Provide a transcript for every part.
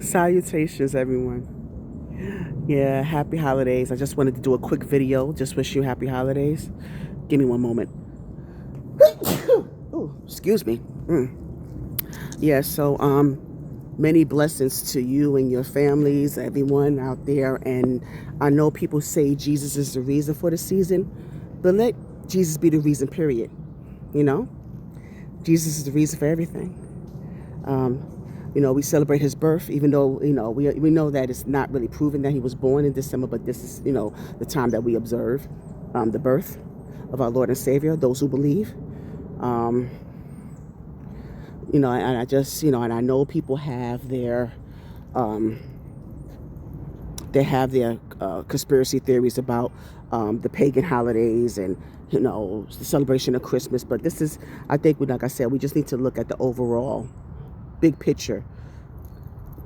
Salutations, everyone. Yeah, happy holidays. I just wanted to do a quick video. Just wish you happy holidays. Give me one moment. Oh, excuse me. Yeah, so many blessings to you and your families, everyone out there. And I know people say Jesus is the reason for the season, but let Jesus be the reason, period. You know, Jesus is the reason for everything. We celebrate his birth, even though, we know that it's not really proven that he was born in December, but this is, the time that we observe the birth of our Lord and Savior, those who believe. Um, and I just, and I know people have um, their conspiracy theories about the pagan holidays and, the celebration of Christmas. But this is, I think, like I said, we just need to look at the overall big picture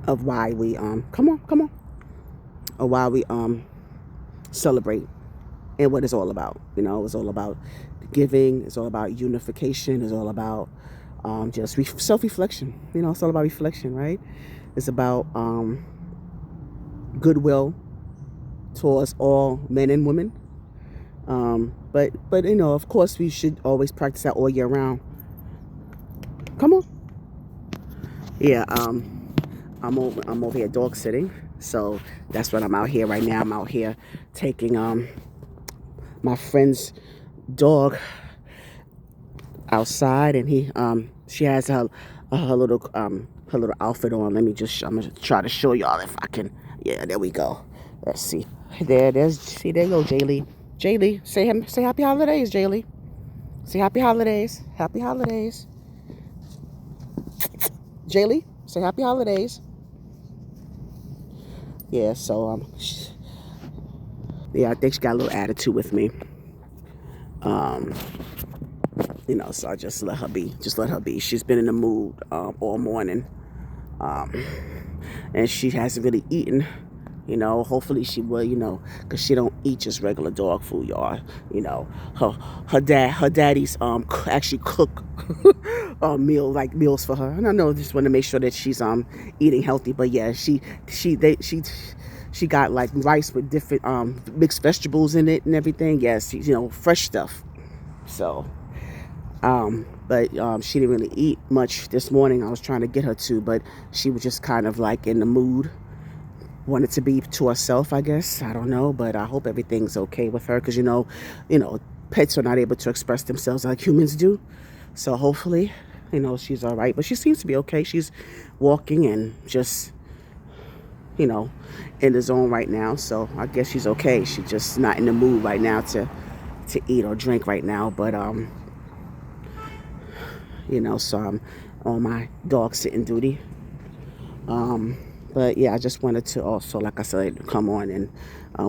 of why we come on, or why we celebrate and what it's all about. It's all about giving, it's all about unification, it's all about just self-reflection. It's all about reflection, right? It's about goodwill towards all men and women. But of course, we should always practice that all year round. Come on. Yeah. I'm over here dog sitting, so that's what I'm out here right now. I'm out here taking my friend's dog outside, and she has her little outfit on. I'm gonna try to show y'all if I can. Yeah, there we go. Let's see. There you go, Jaylee. Jaylee, say happy holidays, Jaylee. Say happy holidays. Happy holidays. Jaylee, say happy holidays. Yeah, so yeah, I think she got a little attitude with me. So I just let her be. Just let her be. She's been in the mood all morning, and she hasn't really eaten. Hopefully she will. Because she don't eat just regular dog food, y'all. Her daddy's actually cook meals for her, and I know just want to make sure that she's eating healthy. But yeah, she got like rice with different mixed vegetables in it and everything. Yes, fresh stuff. So but she didn't really eat much this morning. I was trying to get her to, but she was just kind of like in the mood, wanted to be to herself, I guess. I don't know, but I hope everything's okay with her, because pets are not able to express themselves like humans do. So hopefully, she's all right. But she seems to be okay. She's walking and just, in the zone right now. So I guess she's okay. She's just not in the mood right now to eat or drink right now. But so I'm on my dog sitting duty. But yeah, I just wanted to also, like I said, come on and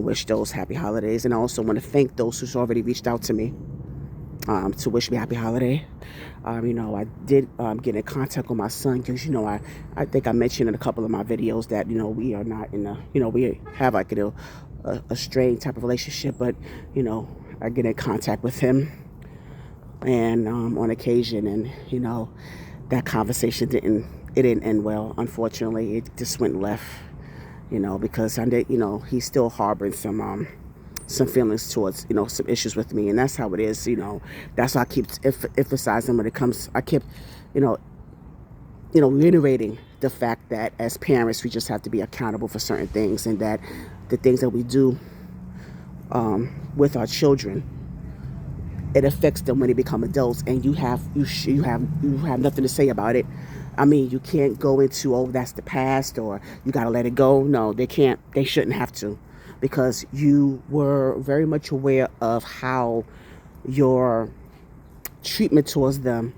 wish those happy holidays. And I also want to thank those who's already reached out to me to wish me happy holiday. I did get in contact with my son, because, I think I mentioned in a couple of my videos that, we are not in we have like a strained type of relationship. But, I get in contact with him and on occasion, and, that conversation didn't end well. Unfortunately, it just went left, because he's still harboring some feelings towards, some issues with me, and that's how it is. That's why I keep emphasizing when it comes. I keep, reiterating the fact that as parents, we just have to be accountable for certain things, and that the things that we do with our children, it affects them when they become adults, and you have nothing to say about it. I mean, you can't go into, oh, that's the past, or you got to let it go. No, they can't. They shouldn't have to, because you were very much aware of how your treatment towards them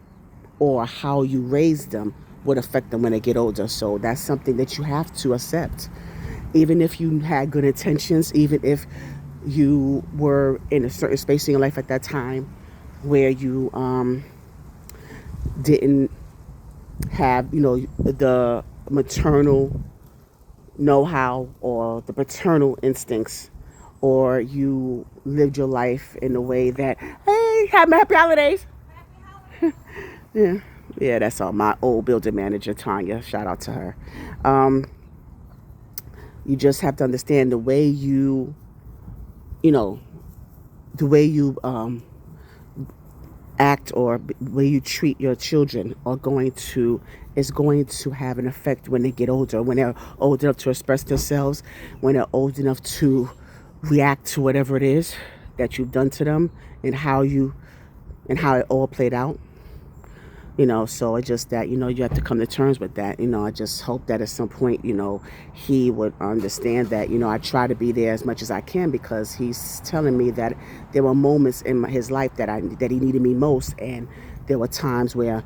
or how you raised them would affect them when they get older. So that's something that you have to accept. Even if you had good intentions, even if you were in a certain space in your life at that time where you didn't have, the maternal know-how or the paternal instincts, or you lived your life in a way that, hey, happy holidays. Yeah, that's all. My old building manager, Tanya, shout out to her. You just have to understand you know, the way you act or the way you treat your children is going to have an effect when they get older, when they're old enough to express themselves, when they're old enough to react to whatever it is that you've done to them, and how it all played out. So it's just that, you have to come to terms with that. I just hope that at some point, he would understand that, I try to be there as much as I can, because he's telling me that there were moments in his life that he needed me most. And there were times where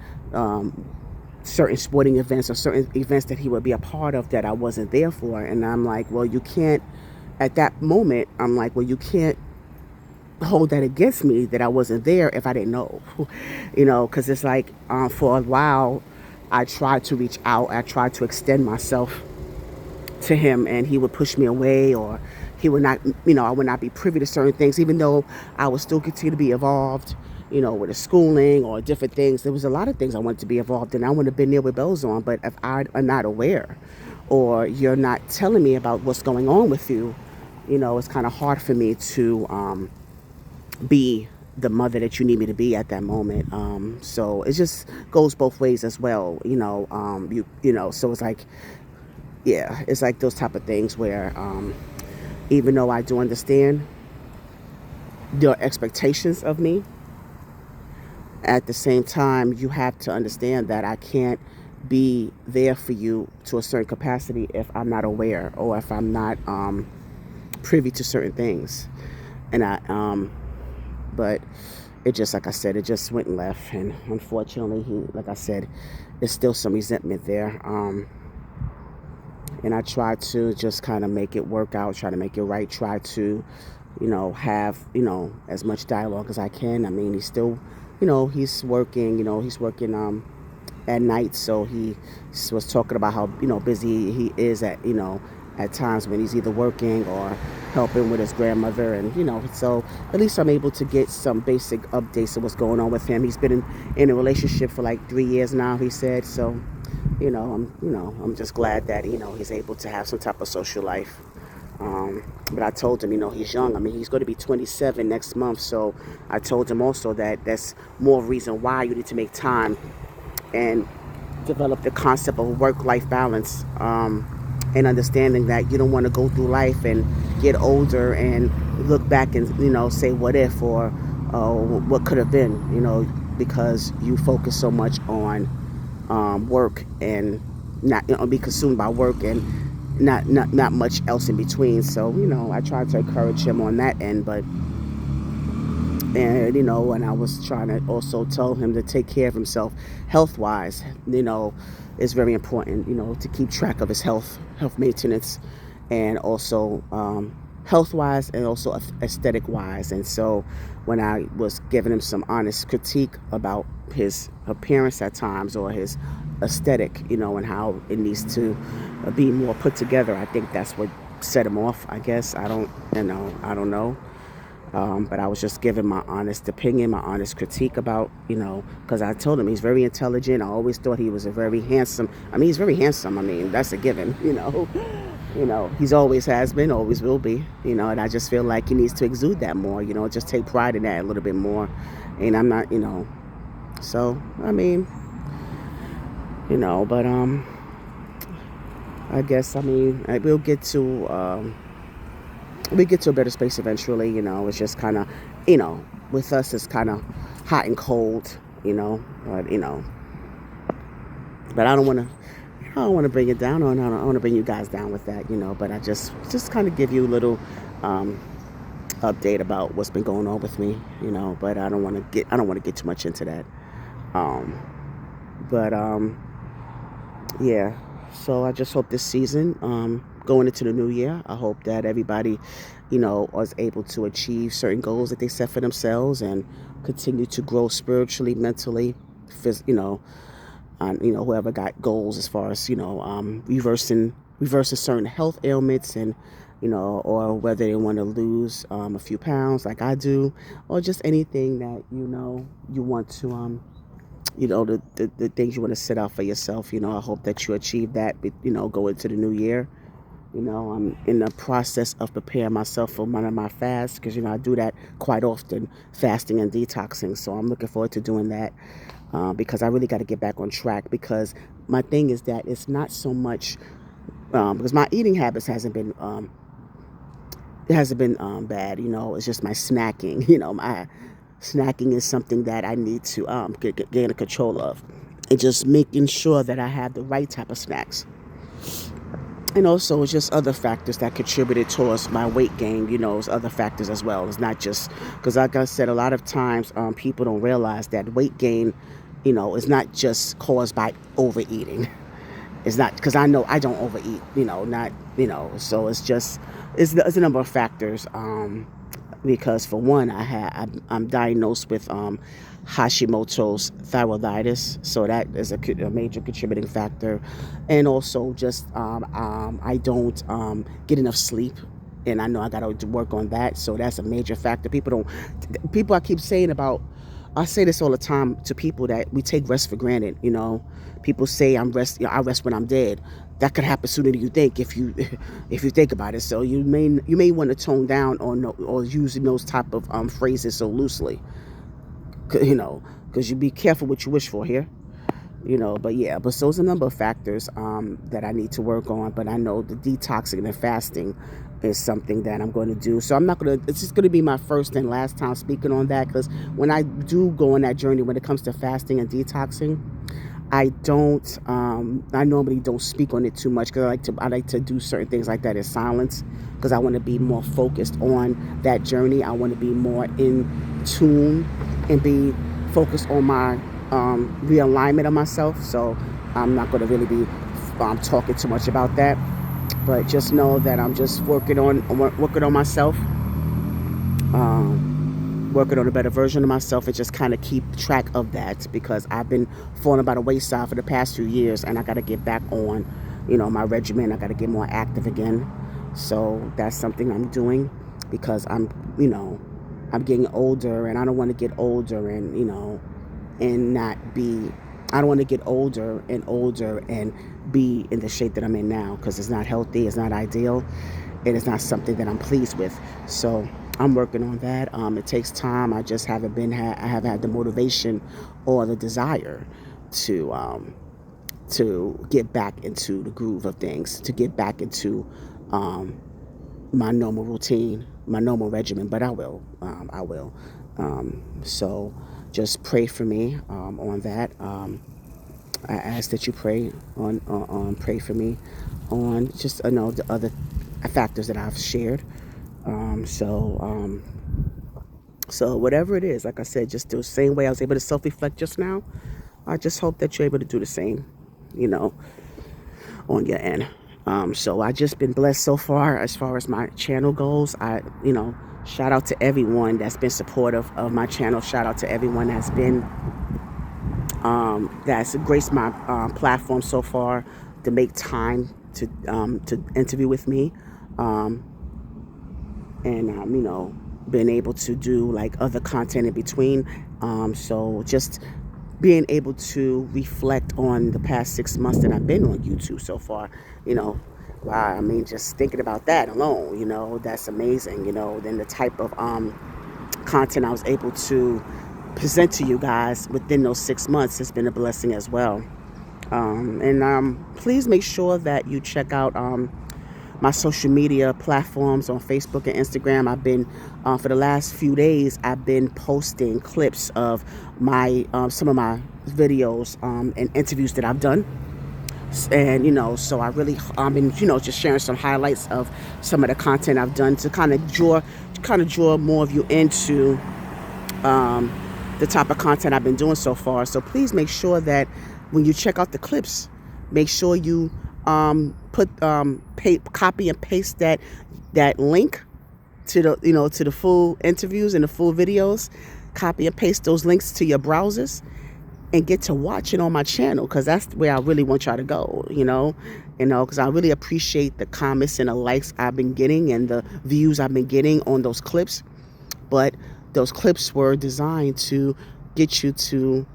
certain sporting events or certain events that he would be a part of that I wasn't there for. And I'm like, well, you can't, at that moment, I'm like, well, you can't hold that against me that I wasn't there if I didn't know, because it's like, for a while, I tried to reach out, I tried to extend myself to him, and he would push me away, or he would not, I would not be privy to certain things, even though I would still continue to be involved, with the schooling or different things. There was a lot of things I wanted to be involved in. I wouldn't have been there with bells on, but if I am not aware, or you're not telling me about what's going on with you, it's kind of hard for me to be the mother that you need me to be at that moment. So it just goes both ways as well. So it's like, yeah, it's like those type of things where, even though I do understand your expectations of me, at the same time, you have to understand that I can't be there for you to a certain capacity if I'm not aware, or if I'm not privy to certain things. But it just, like I said, it just went left, and unfortunately, like I said, there's still some resentment there. And I try to just kind of make it work out, try to make it right, try to, have, as much dialogue as I can. I mean, he's still, he's working, at night, so he was talking about how, busy he is at times when he's either working or helping with his grandmother. And so at least I'm able to get some basic updates of what's going on with him. He's been in a relationship for like 3 years now, he said. So I'm just glad that he's able to have some type of social life. But I told him, he's young. I mean, he's going to be 27 next month. So I told him also that that's more reason why you need to make time and develop the concept of work-life balance, and understanding that you don't want to go through life and get older and look back and say what if, or what could have been, because you focus so much on work, and not be consumed by work, and not much else in between. So I tried to encourage him on that end, and I was trying to also tell him to take care of himself health wise. It's very important, to keep track of his health maintenance, and also health wise, and also aesthetic wise. And so when I was giving him some honest critique about his appearance at times, or his aesthetic, and how it needs to be more put together, I think that's what set him off, I guess. I don't know. But I was just giving my honest opinion, my honest critique about, because I told him he's very intelligent. I always thought he was he's very handsome. I mean, that's a given, he's always has been, always will be, and I just feel like he needs to exude that more, just take pride in that a little bit more. And I'm not, so, I mean, but, I guess, we'll get to, we get to a better space eventually. It's just kind of, with us, it's kind of hot and cold, but I don't want to bring it down, or I don't want to bring you guys down with that, but I just kind of give you a little update about what's been going on with me, but I don't want to get too much into that. But yeah, so I just hope this season, going into the new year, I hope that everybody, was able to achieve certain goals that they set for themselves, and continue to grow spiritually, mentally, whoever got goals as far as, reversing certain health ailments, and, or whether they want to lose a few pounds like I do, or just anything that, you want to, the things you want to set out for yourself. I hope that you achieve that, go into the new year. You know, I'm in the process of preparing myself for one of my fasts because, you know, I do that quite often, fasting and detoxing. So I'm looking forward to doing that because I really got to get back on track because my thing is that it's not so much because my eating habits hasn't been bad. You know, it's just my snacking. You know, my snacking is something that I need to get in control of, and just making sure that I have the right type of snacks. And also, it's just other factors that contributed towards my weight gain. You know, it's other factors as well. It's not just because, like I said, a lot of times people don't realize that weight gain, you know, is not just caused by overeating. It's not because I know I don't overeat. You know, not so it's just it's a number of factors. Because for one, I'm diagnosed with Hashimoto's thyroiditis, so that is a major contributing factor, and also just I don't get enough sleep, and I know I got to work on that, so that's a major factor. People I keep saying about. I say this all the time to people that we take rest for granted. You know, people say I rest when I'm dead. That could happen sooner than you think if you if you think about it. So you may want to tone down on or using those type of phrases so loosely. You know, because you be careful what you wish for here. You know, but yeah, but so there's a number of factors that I need to work on. But I know the detoxing and fasting is something that I'm going to do. So I'm not going to, it's just going to be my first and last time speaking on that because when I do go on that journey, when it comes to fasting and detoxing, I normally don't speak on it too much because I like to do certain things like that in silence because I want to be more focused on that journey. I want to be more in tune and be focused on my realignment of myself. So I'm not going to really be talking too much about that, but just know that I'm just working on myself, working on a better version of myself, and just kind of keep track of that because I've been falling by the wayside for the past few years, and I got to get back on, you know, my regimen. I got to get more active again. So that's something I'm doing because I'm getting older, and I don't want to get older and I don't want to get older and be in the shape that I'm in now because it's not healthy, it's not ideal, and it's not something that I'm pleased with. So I'm working on that. It takes time. I just I haven't had the motivation or the desire to get back into the groove of things, to get back into my normal routine, my normal regimen. But I will. I will. So just pray for me on that. I ask that you pray for me on just the other factors that I've shared. So whatever it is, like I said, just the same way I was able to self-reflect just now, I just hope that you're able to do the same, you know, on your end. So I just been blessed so far as my channel goes. Shout out to everyone that's been supportive of my channel. Shout out to everyone that's graced my platform so far to make time to interview with me, and being able to do like other content in between. So just being able to reflect on the past 6 months that I've been on YouTube so far, wow, I mean, just thinking about that alone, that's amazing, then the type of content I was able to present to you guys within those 6 months has been a blessing as well. And please make sure that you check out my social media platforms on Facebook and Instagram. I've been, for the last few days, I've been posting clips of some of my videos and interviews that I've done. And, so I really, been, just sharing some highlights of some of the content I've done to kind of draw more of you into the type of content I've been doing so far. So please make sure that when you check out the clips, make sure you copy and paste that link to the full interviews and the full videos. Copy and paste those links to your browsers and get to watch it on my channel, because that's where I really want y'all to go, because I really appreciate the comments and the likes I've been getting and the views I've been getting on those clips. But those clips were designed to get you to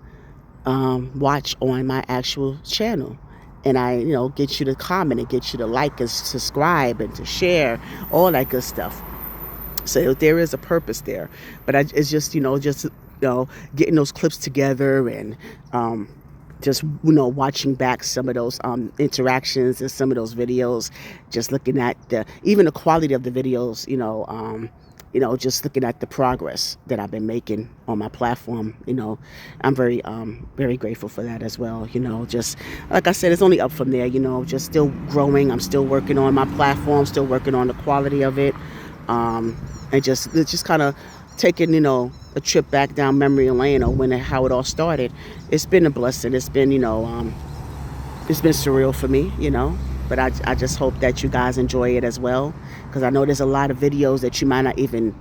watch on my actual channel. and I, get you to comment and get you to like and subscribe and to share, all that good stuff. So there is a purpose there, but it's just, getting those clips together and just, watching back some of those interactions and some of those videos, just looking at even the quality of the videos, just looking at the progress that I've been making on my platform. I'm very grateful for that as well. Just like I said, it's only up from there. Just still growing. I'm still working on my platform, still working on the quality of it, and just kind of taking a trip back down memory lane of how it all started. It's been a blessing. It's been it's been surreal for me, but I just hope that you guys enjoy it as well, because I know there's a lot of videos that you might not even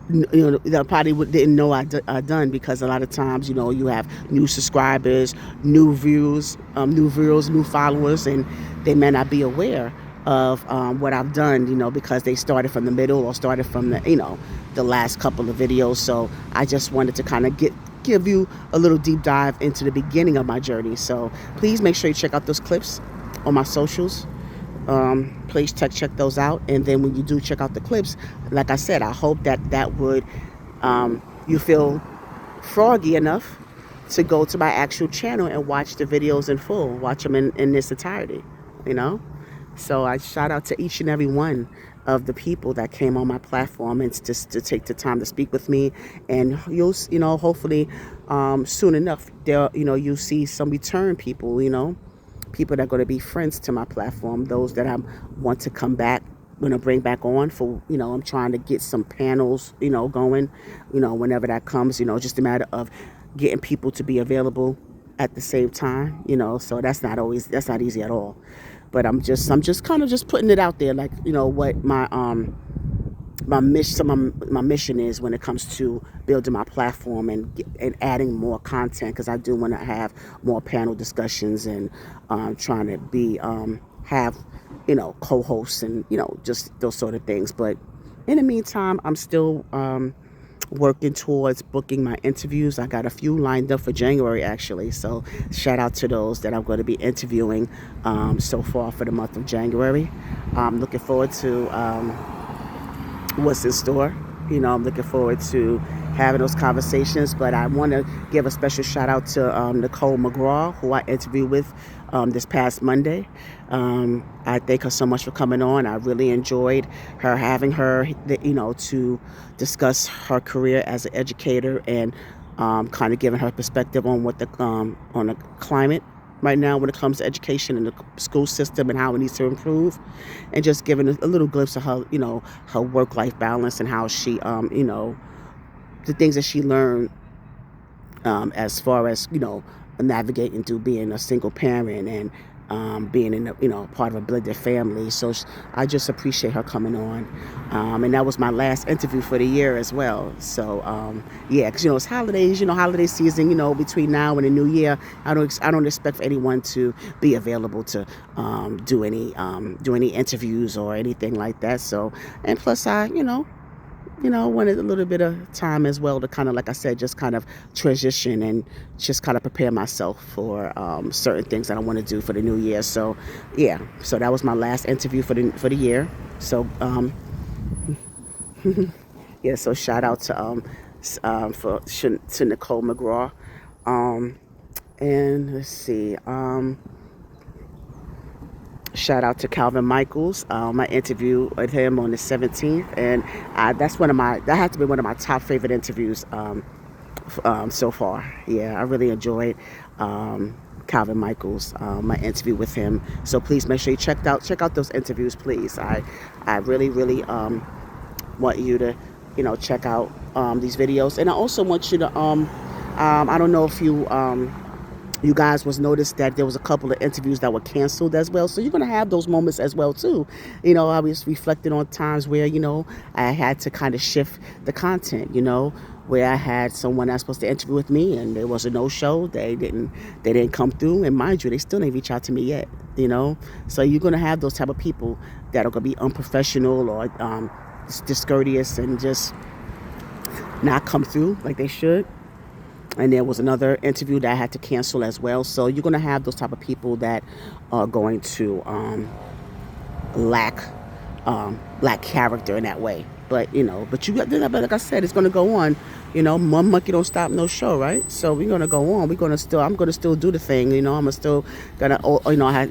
that probably didn't know I done, because a lot of times you have new subscribers, new views, new followers, and they may not be aware of what I've done, because they started from the middle or started from the last couple of videos. So I just wanted to kind of give you a little deep dive into the beginning of my journey. So please make sure you check out those clips on my socials. Please check those out, and then when you do check out the clips, like I said, I hope that would you feel froggy enough to go to my actual channel and watch the videos in full, watch them in this entirety. So I shout out to each and every one of the people that came on my platform and just to take the time to speak with me. And you'll hopefully soon enough you'll see some return people, people that are going to be friends to my platform, those that I want to come back, bring back on for, I'm trying to get some panels, going, whenever that comes, just a matter of getting people to be available at the same time, so that's not easy at all. But I'm just kind of just putting it out there, like, what my mission is when it comes to building my platform and adding more content, because I do want to have more panel discussions and trying to be have co-hosts and just those sort of things. But in the meantime, I'm still working towards booking my interviews. I got a few lined up for January, actually, so shout out to those that I'm going to be interviewing so far for the month of January. I'm looking forward to what's in store. I'm looking forward to having those conversations, but I want to give a special shout out to Nicole McGraw, who I interviewed with this past Monday. I thank her so much for coming on. I really enjoyed having her, to discuss her career as an educator and kind of giving her perspective on what on the climate right now when it comes to education and the school system and how it needs to improve, and just giving a little glimpse of her, her work-life balance and how she, the things that she learned as far as, navigating through being a single parent and being in part of a blended family. So I just appreciate her coming on, and that was my last interview for the year as well. So yeah, because it's holidays, holiday season, between now and the new year. I don't expect for anyone to be available to do any interviews or anything like that. So, and plus I wanted a little bit of time as well to kind of, like I said, just kind of transition and just kind of prepare myself for certain things that I want to do for the new year. So, yeah. So that was my last interview for the year. So, yeah. So shout out to Nicole McGraw, and let's see. Shout out to Calvin Michaels. I interviewed with him on the 17th, and that had to be one of my top favorite interviews so far. Yeah, I really enjoyed Calvin Michaels, my interview with him. So please make sure you check out those interviews, please. I really want you to check out these videos, and I also want you to I don't know if you guys was noticed that there was a couple of interviews that were canceled as well. So you're going to have those moments as well too. I was reflecting on times where, I had to kind of shift the content, where I had someone that's supposed to interview with me and there was a no-show. They didn't come through, and mind you, they still didn't reach out to me yet, So you're going to have those type of people that are going to be unprofessional or discourteous and just not come through like they should. And there was another interview that I had to cancel as well. So you're going to have those type of people that are going to lack lack character in that way. But but you got, but like I said, it's going to go on. One monkey don't stop no show, right? So we're going to go on. I'm going to still do the thing. I'm still gonna, I had,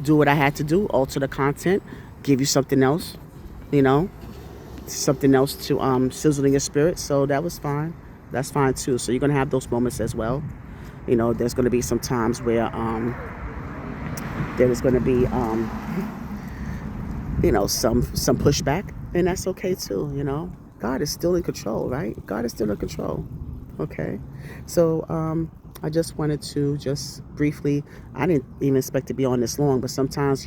do what I had to do, alter the content, give you something else, you know, something else to sizzle in your spirit. So that was fine. That's fine too. So you're gonna have those moments as well. There's gonna be some times where there is gonna be some pushback, and that's okay too. God is still in control, right? God is still in control. Okay, so I just wanted to just briefly. I didn't even expect to be on this long, but sometimes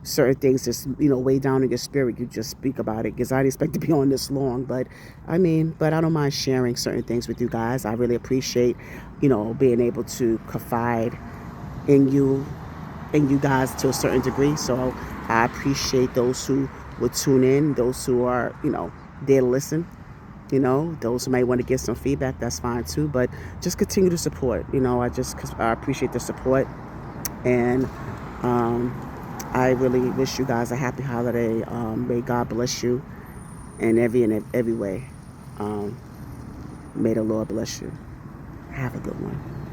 certain things just way down in your spirit. You just speak about it because I didn't expect to be on this long, but but I don't mind sharing certain things with you guys. I really appreciate being able to confide in you guys to a certain degree. So I appreciate those who would tune in, those who are there to listen. Those who may want to get some feedback, that's fine too. But just continue to support. I appreciate the support, and I really wish you guys a happy holiday. May God bless you in every way. May the Lord bless you. Have a good one.